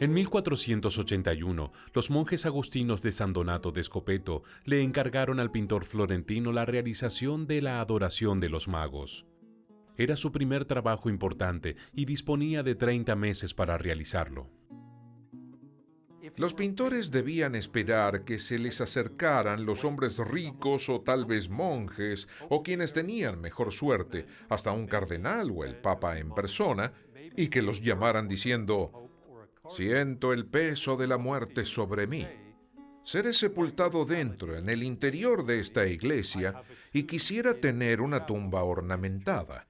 En 1481, los monjes agustinos de San Donato de Scopeto le encargaron al pintor florentino la realización de la Adoración de los Magos. Era su primer trabajo importante y disponía de 30 meses para realizarlo. Los pintores debían esperar que se les acercaran los hombres ricos o tal vez monjes o quienes tenían mejor suerte, hasta un cardenal o el papa en persona, y que los llamaran diciendo: «Siento el peso de la muerte sobre mí. Seré sepultado dentro, en el interior de esta iglesia, y quisiera tener una tumba ornamentada.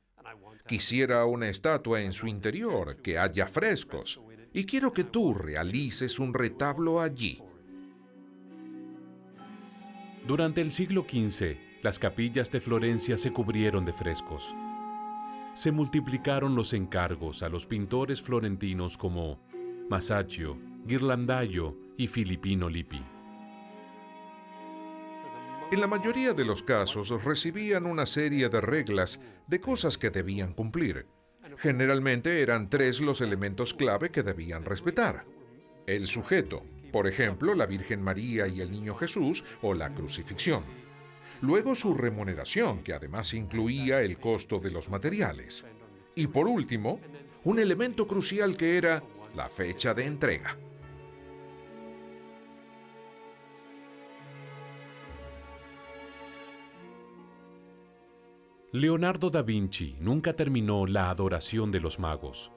Quisiera una estatua en su interior, que haya frescos, y quiero que tú realices un retablo allí». Durante el siglo XV, las capillas de Florencia se cubrieron de frescos. Se multiplicaron los encargos a los pintores florentinos como Masaccio, Ghirlandaio y Filippino Lippi. En la mayoría de los casos recibían una serie de reglas de cosas que debían cumplir. Generalmente eran 3 los elementos clave que debían respetar: el sujeto, por ejemplo, la Virgen María y el Niño Jesús, o la crucifixión. Luego su remuneración, que además incluía el costo de los materiales. Y por último, un elemento crucial que era la fecha de entrega. Leonardo da Vinci nunca terminó la Adoración de los Magos.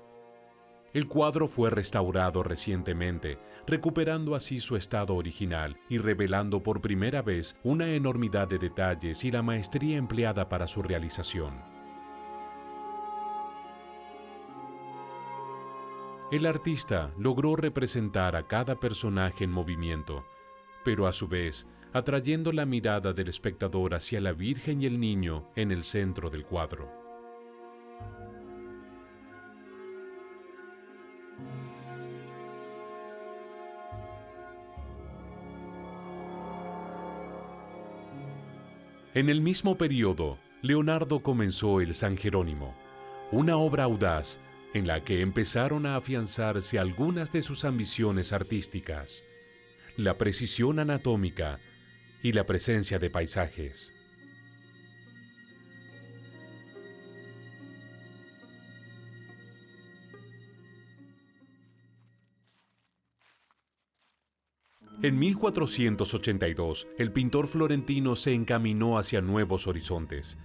El cuadro fue restaurado recientemente, recuperando así su estado original y revelando por primera vez una enormidad de detalles y la maestría empleada para su realización. El artista logró representar a cada personaje en movimiento, pero a su vez atrayendo la mirada del espectador hacia la Virgen y el Niño en el centro del cuadro. En el mismo periodo, Leonardo comenzó el San Jerónimo, una obra audaz en la que empezaron a afianzarse algunas de sus ambiciones artísticas: la precisión anatómica y la presencia de paisajes. En 1482, el pintor florentino se encaminó hacia nuevos horizontes.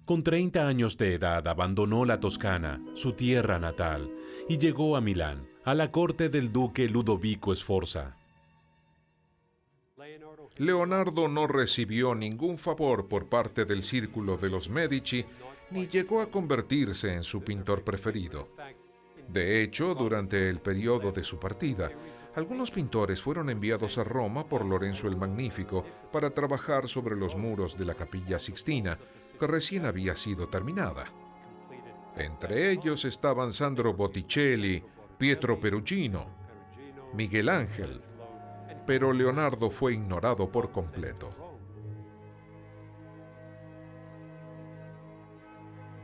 Con 30 años de edad abandonó la Toscana, su tierra natal, y llegó a Milán, a la corte del duque Ludovico Sforza. Leonardo no recibió ningún favor por parte del círculo de los Medici, ni llegó a convertirse en su pintor preferido. De hecho, durante el periodo de su partida, algunos pintores fueron enviados a Roma por Lorenzo el Magnífico para trabajar sobre los muros de la Capilla Sixtina, que recién había sido terminada. Entre ellos estaban Sandro Botticelli, Pietro Perugino, Miguel Ángel, pero Leonardo fue ignorado por completo.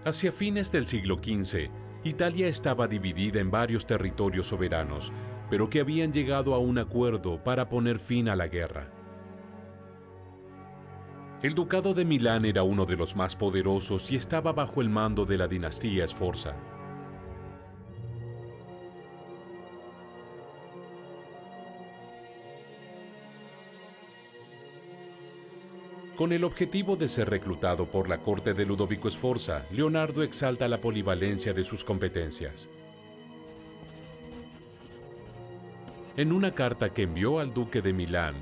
Hacia fines del siglo XV, Italia estaba dividida en varios territorios soberanos, pero que habían llegado a un acuerdo para poner fin a la guerra. El ducado de Milán era uno de los más poderosos y estaba bajo el mando de la dinastía Sforza. Con el objetivo de ser reclutado por la corte de Ludovico Sforza, Leonardo exalta la polivalencia de sus competencias. En una carta que envió al duque de Milán,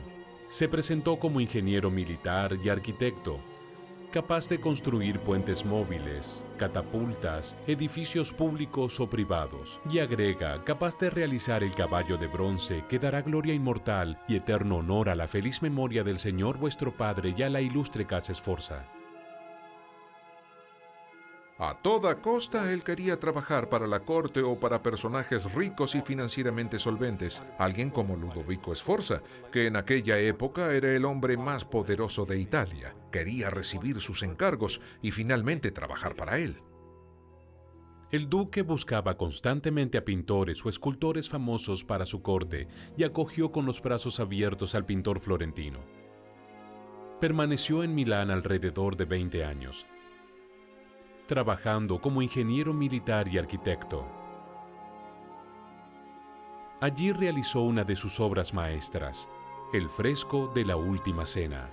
se presentó como ingeniero militar y arquitecto, capaz de construir puentes móviles, catapultas, edificios públicos o privados, y agrega, capaz de realizar el caballo de bronce que dará gloria inmortal y eterno honor a la feliz memoria del Señor vuestro Padre y a la ilustre casa Sforza. A toda costa él quería trabajar para la corte o para personajes ricos y financieramente solventes, alguien como Ludovico Sforza, que en aquella época era el hombre más poderoso de Italia. Quería recibir sus encargos y finalmente trabajar para él. El duque buscaba constantemente a pintores o escultores famosos para su corte y acogió con los brazos abiertos al pintor florentino. Permaneció en Milán alrededor de 20 años, trabajando como ingeniero militar y arquitecto. Allí realizó una de sus obras maestras, el fresco de la Última Cena.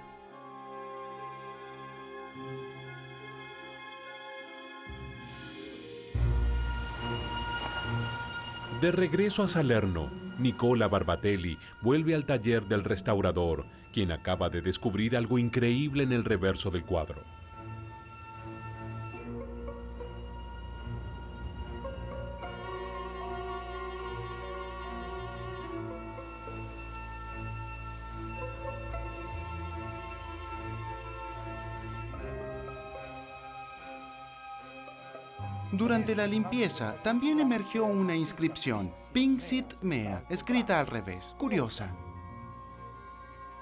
De regreso a Salerno, Nicola Barbatelli vuelve al taller del restaurador, quien acaba de descubrir algo increíble en el reverso del cuadro. Durante la limpieza también emergió una inscripción, Pinxit Mea, escrita al revés. Curiosa.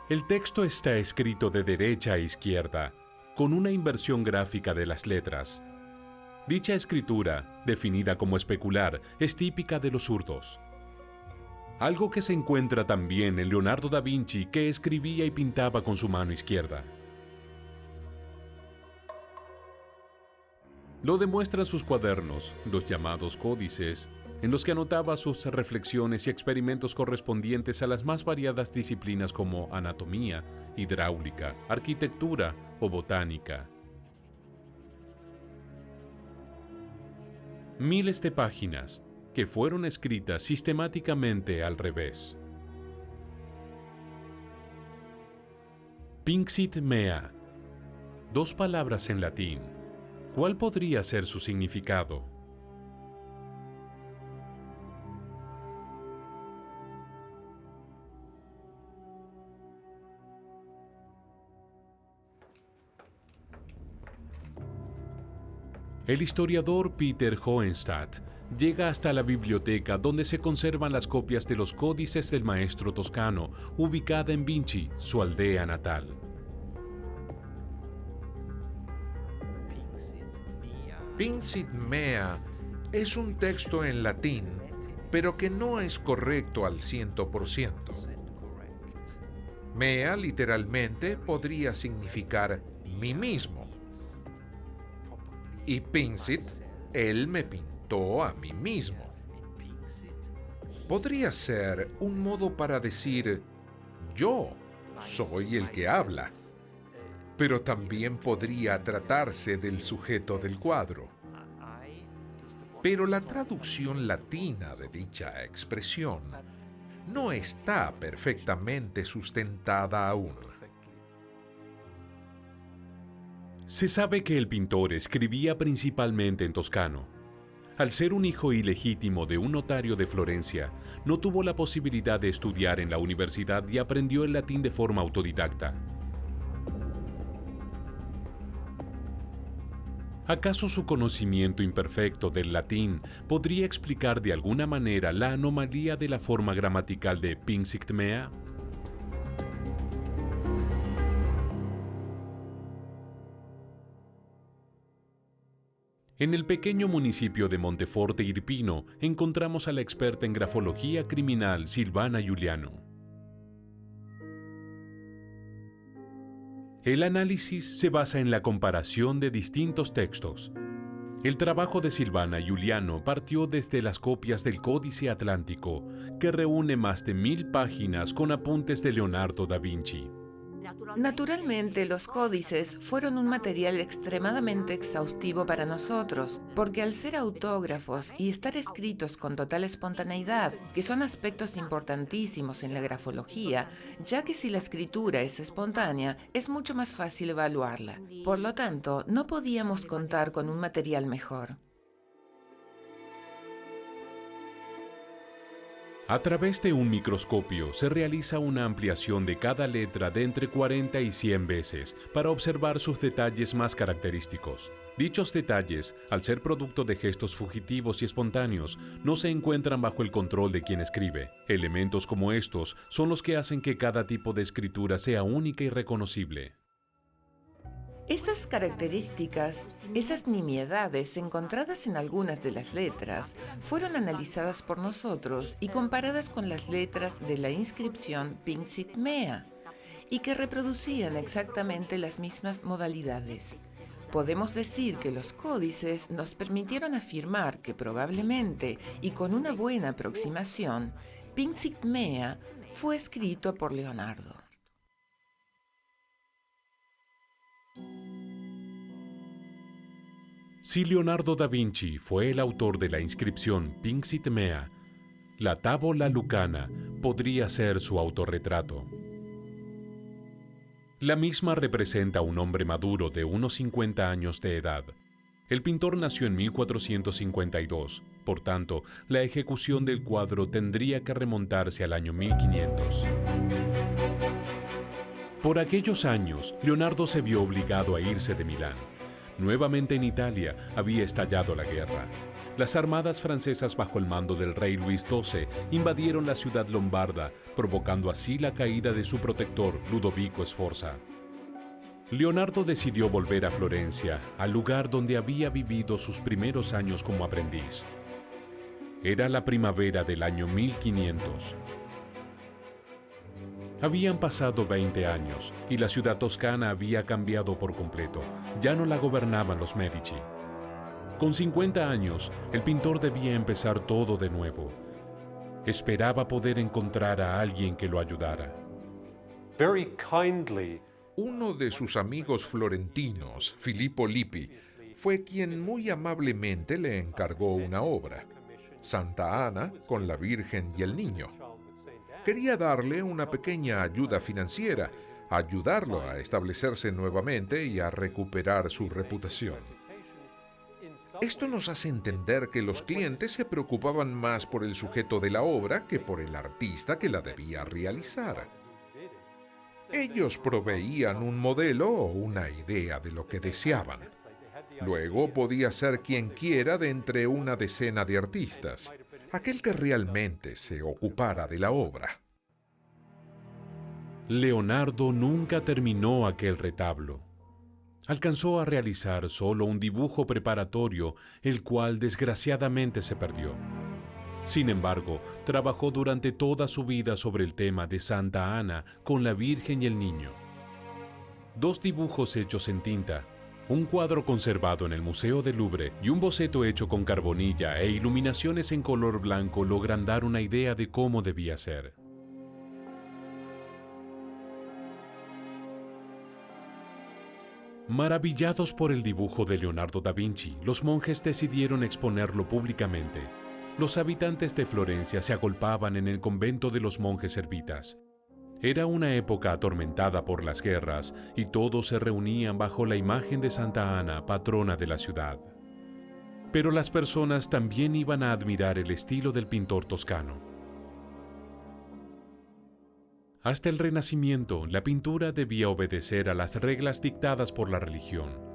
El texto está escrito de derecha a izquierda, con una inversión gráfica de las letras. Dicha escritura, definida como especular, es típica de los zurdos. Algo que se encuentra también en Leonardo da Vinci, que escribía y pintaba con su mano izquierda. Lo demuestran sus cuadernos, los llamados códices, en los que anotaba sus reflexiones y experimentos correspondientes a las más variadas disciplinas como anatomía, hidráulica, arquitectura o botánica. Miles de páginas que fueron escritas sistemáticamente al revés. Pinxit Mea, 2 palabras en latín. ¿Cuál podría ser su significado? El historiador Peter Hohenstadt llega hasta la biblioteca donde se conservan las copias de los códices del maestro toscano, ubicada en Vinci, su aldea natal. Pinxit Mea es un texto en latín, pero que no es correcto al 100%. Mea literalmente podría significar mí mismo. Y Pinxit, él me pintó a mí mismo. Podría ser un modo para decir yo soy el que habla. Pero también podría tratarse del sujeto del cuadro. Pero la traducción latina de dicha expresión no está perfectamente sustentada aún. Se sabe que el pintor escribía principalmente en toscano. Al ser un hijo ilegítimo de un notario de Florencia, no tuvo la posibilidad de estudiar en la universidad y aprendió el latín de forma autodidacta. ¿Acaso su conocimiento imperfecto del latín podría explicar de alguna manera la anomalía de la forma gramatical de Pinxit Mea? En el pequeño municipio de Monteforte Irpino encontramos a la experta en grafología criminal Silvana Giuliano. El análisis se basa en la comparación de distintos textos. El trabajo de Silvana Giuliano partió desde las copias del Códice Atlántico, que reúne más de 1000 páginas con apuntes de Leonardo da Vinci. Naturalmente, los códices fueron un material extremadamente exhaustivo para nosotros, porque al ser autógrafos y estar escritos con total espontaneidad, que son aspectos importantísimos en la grafología, ya que si la escritura es espontánea, es mucho más fácil evaluarla. Por lo tanto, no podíamos contar con un material mejor. A través de un microscopio se realiza una ampliación de cada letra de entre 40 y 100 veces para observar sus detalles más característicos. Dichos detalles, al ser producto de gestos fugitivos y espontáneos, no se encuentran bajo el control de quien escribe. Elementos como estos son los que hacen que cada tipo de escritura sea única y reconocible. Esas características, esas nimiedades encontradas en algunas de las letras, fueron analizadas por nosotros y comparadas con las letras de la inscripción Pinksit Mea, y que reproducían exactamente las mismas modalidades. Podemos decir que los códices nos permitieron afirmar que probablemente, y con una buena aproximación, Pinksit Mea fue escrito por Leonardo. Si Leonardo da Vinci fue el autor de la inscripción Pinksit Mea, la Tábola Lucana podría ser su autorretrato. La misma representa a un hombre maduro de unos 50 años de edad. El pintor nació en 1452, por tanto, la ejecución del cuadro tendría que remontarse al año 1500. Por aquellos años, Leonardo se vio obligado a irse de Milán. Nuevamente en Italia había estallado la guerra. Las armadas francesas bajo el mando del rey Luis XII invadieron la ciudad lombarda, provocando así la caída de su protector, Ludovico Sforza. Leonardo decidió volver a Florencia, al lugar donde había vivido sus primeros años como aprendiz. Era la primavera del año 1500. Habían pasado 20 años y la ciudad toscana había cambiado por completo. Ya no la gobernaban los Medici. Con 50 años, el pintor debía empezar todo de nuevo. Esperaba poder encontrar a alguien que lo ayudara. Uno de sus amigos florentinos, Filippo Lippi, fue quien muy amablemente le encargó una obra, Santa Ana con la Virgen y el Niño. Quería darle una pequeña ayuda financiera, ayudarlo a establecerse nuevamente y a recuperar su reputación. Esto nos hace entender que los clientes se preocupaban más por el sujeto de la obra que por el artista que la debía realizar. Ellos proveían un modelo o una idea de lo que deseaban. Luego podía ser quien quiera de entre una decena de artistas, aquel que realmente se ocupara de la obra. Leonardo nunca terminó aquel retablo. Alcanzó a realizar solo un dibujo preparatorio, el cual desgraciadamente se perdió. Sin embargo, trabajó durante toda su vida sobre el tema de Santa Ana con la Virgen y el Niño. 2 dibujos hechos en tinta, un cuadro conservado en el Museo del Louvre y un boceto hecho con carbonilla e iluminaciones en color blanco logran dar una idea de cómo debía ser. Maravillados por el dibujo de Leonardo da Vinci, los monjes decidieron exponerlo públicamente. Los habitantes de Florencia se agolpaban en el convento de los monjes ermitas. Era una época atormentada por las guerras y todos se reunían bajo la imagen de Santa Ana, patrona de la ciudad. Pero las personas también iban a admirar el estilo del pintor toscano. Hasta el Renacimiento, la pintura debía obedecer a las reglas dictadas por la religión.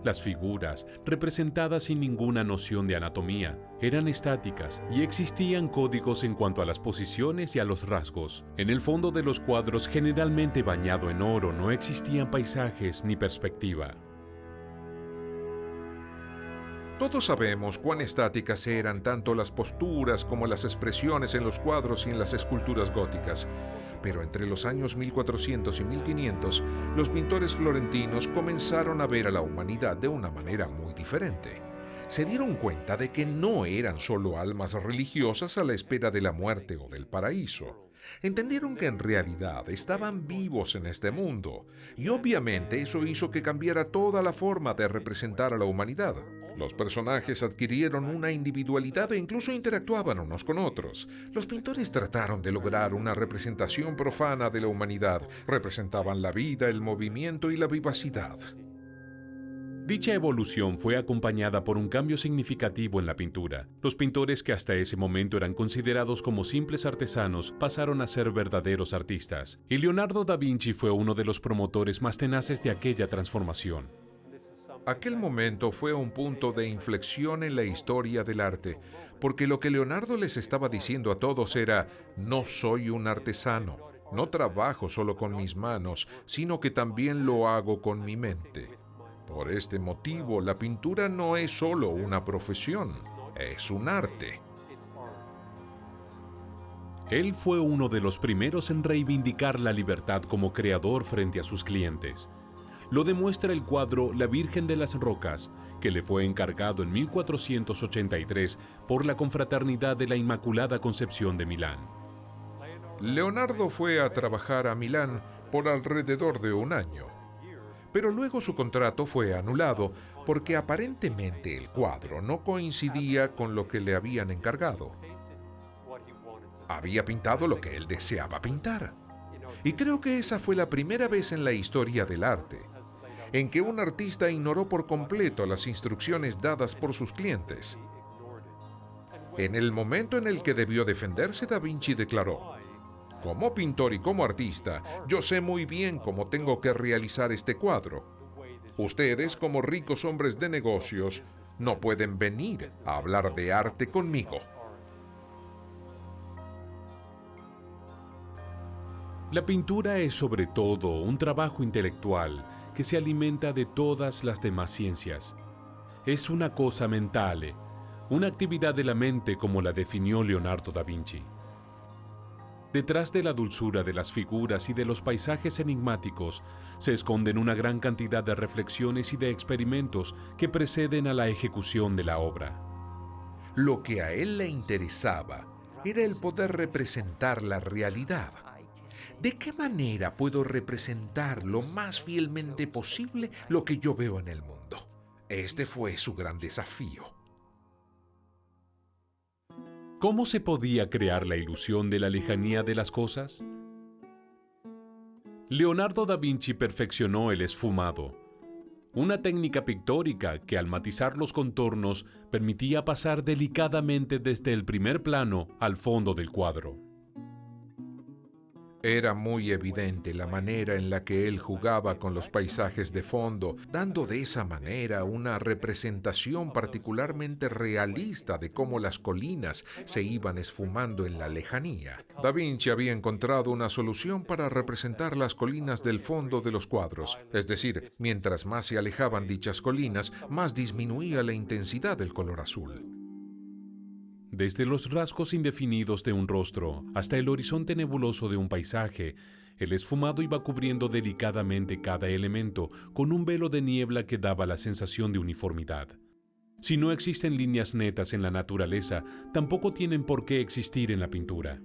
Las figuras, representadas sin ninguna noción de anatomía, eran estáticas y existían códigos en cuanto a las posiciones y a los rasgos. En el fondo de los cuadros, generalmente bañado en oro, no existían paisajes ni perspectiva. Todos sabemos cuán estáticas eran tanto las posturas como las expresiones en los cuadros y en las esculturas góticas. Pero entre los años 1400 y 1500, los pintores florentinos comenzaron a ver a la humanidad de una manera muy diferente. Se dieron cuenta de que no eran solo almas religiosas a la espera de la muerte o del paraíso. Entendieron que en realidad estaban vivos en este mundo, y obviamente eso hizo que cambiara toda la forma de representar a la humanidad. Los personajes adquirieron una individualidad e incluso interactuaban unos con otros. Los pintores trataron de lograr una representación profana de la humanidad. Representaban la vida, el movimiento y la vivacidad. Dicha evolución fue acompañada por un cambio significativo en la pintura. Los pintores que hasta ese momento eran considerados como simples artesanos pasaron a ser verdaderos artistas, y Leonardo da Vinci fue uno de los promotores más tenaces de aquella transformación. Aquel momento fue un punto de inflexión en la historia del arte, porque lo que Leonardo les estaba diciendo a todos era: no soy un artesano, no trabajo solo con mis manos, sino que también lo hago con mi mente. Por este motivo, la pintura no es solo una profesión, es un arte. Él fue uno de los primeros en reivindicar la libertad como creador frente a sus clientes. Lo demuestra el cuadro La Virgen de las Rocas, que le fue encargado en 1483 por la Confraternidad de la Inmaculada Concepción de Milán. Leonardo fue a trabajar a Milán por alrededor de un año, pero luego su contrato fue anulado porque aparentemente el cuadro no coincidía con lo que le habían encargado. Había pintado lo que él deseaba pintar. Y creo que esa fue la primera vez en la historia del arte en que un artista ignoró por completo las instrucciones dadas por sus clientes. En el momento en el que debió defenderse, Da Vinci declaró: como pintor y como artista, yo sé muy bien cómo tengo que realizar este cuadro. Ustedes, como ricos hombres de negocios, no pueden venir a hablar de arte conmigo. La pintura es sobre todo un trabajo intelectual que se alimenta de todas las demás ciencias. Es una cosa mentale, una actividad de la mente como la definió Leonardo da Vinci. Detrás de la dulzura de las figuras y de los paisajes enigmáticos se esconden una gran cantidad de reflexiones y de experimentos que preceden a la ejecución de la obra. Lo que a él le interesaba era el poder representar la realidad. ¿De qué manera puedo representar lo más fielmente posible lo que yo veo en el mundo? Este fue su gran desafío. ¿Cómo se podía crear la ilusión de la lejanía de las cosas? Leonardo da Vinci perfeccionó el esfumado, una técnica pictórica que al matizar los contornos permitía pasar delicadamente desde el primer plano al fondo del cuadro. Era muy evidente la manera en la que él jugaba con los paisajes de fondo, dando de esa manera una representación particularmente realista de cómo las colinas se iban esfumando en la lejanía. Da Vinci había encontrado una solución para representar las colinas del fondo de los cuadros, es decir, mientras más se alejaban dichas colinas, más disminuía la intensidad del color azul. Desde los rasgos indefinidos de un rostro hasta el horizonte nebuloso de un paisaje, el esfumado iba cubriendo delicadamente cada elemento con un velo de niebla que daba la sensación de uniformidad. Si no existen líneas netas en la naturaleza, tampoco tienen por qué existir en la pintura.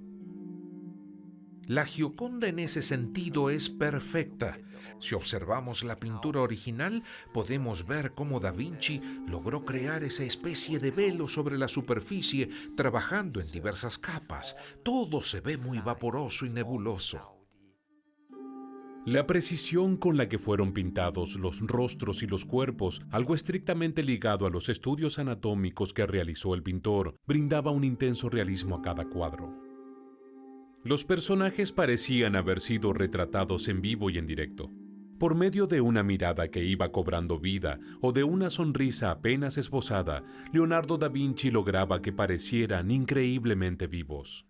La Gioconda en ese sentido es perfecta. Si observamos la pintura original, podemos ver cómo Da Vinci logró crear esa especie de velo sobre la superficie, trabajando en diversas capas. Todo se ve muy vaporoso y nebuloso. La precisión con la que fueron pintados los rostros y los cuerpos, algo estrictamente ligado a los estudios anatómicos que realizó el pintor, brindaba un intenso realismo a cada cuadro. Los personajes parecían haber sido retratados en vivo y en directo. Por medio de una mirada que iba cobrando vida o de una sonrisa apenas esbozada, Leonardo da Vinci lograba que parecieran increíblemente vivos.